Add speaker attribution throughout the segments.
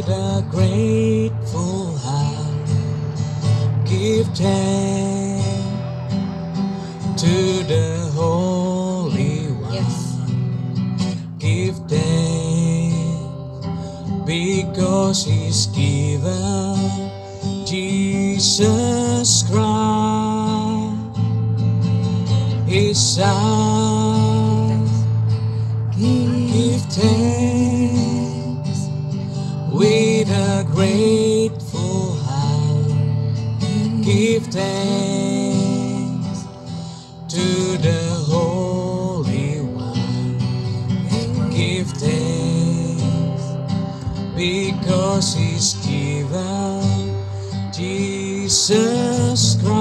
Speaker 1: with a grateful heart, give thanks to the Holy One.
Speaker 2: Yes.
Speaker 1: Give thanks because He's given Jesus Christ, His Son. Give thanks with a grateful heart. Give thanks to the Holy One. Give thanks because He's given Jesus Christ,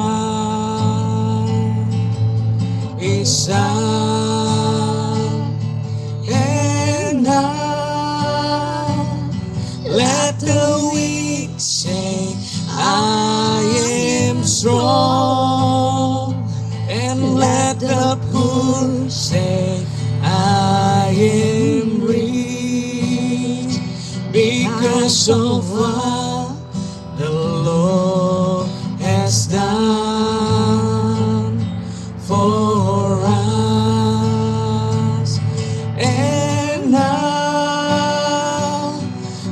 Speaker 1: His Son. And now let the weak say, I am strong. And let the poor say, I am rich, because of what the Lord has done for us. And now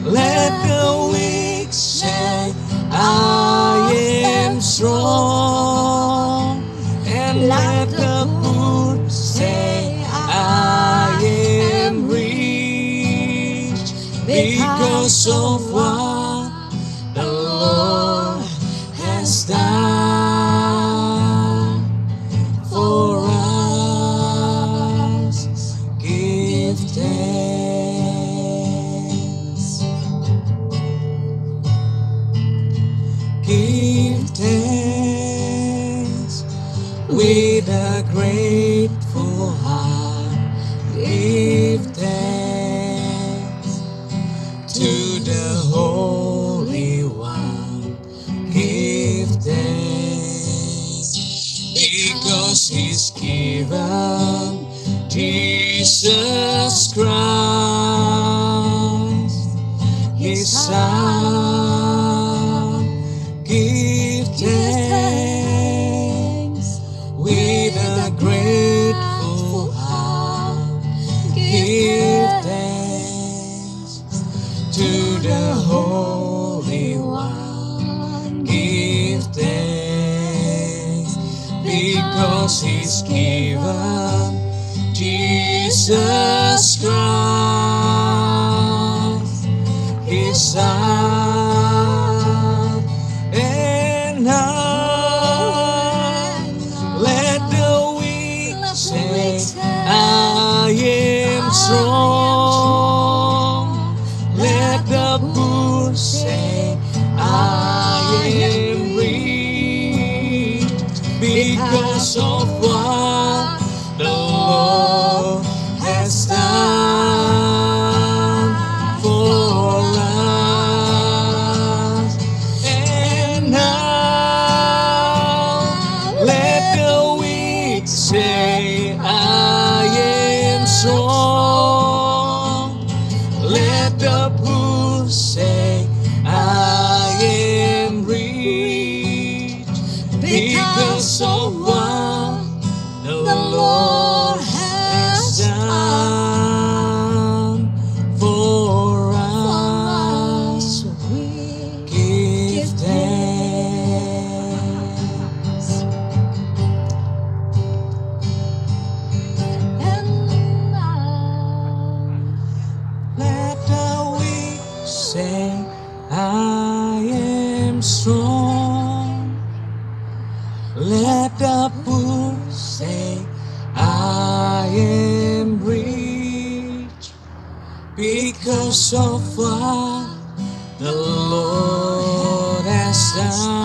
Speaker 1: let the weak say, I am strong. And let the poor say, I am rich, because of what the Lord has done for us. Give thanks. Give thanks with a grateful heart. Give thanks to the Holy One. Give thanks because He's given Jesus Christ, His Son. Give thanks with a grateful heart. Give thanks to the Holy One. Give thanks because He's given Jesus Christ, His Son. And now let the weak say, I am strong. Let the poor say, I am rich, because of what the Lord has done for us. And now let the weak say, I am strong. Let the poor say, I am rich, because of what the Lord has done for us. Give thanks.
Speaker 2: And now
Speaker 1: Let the weak say, I am strong. Let the poor say, I am rich, because of what the Lord has done.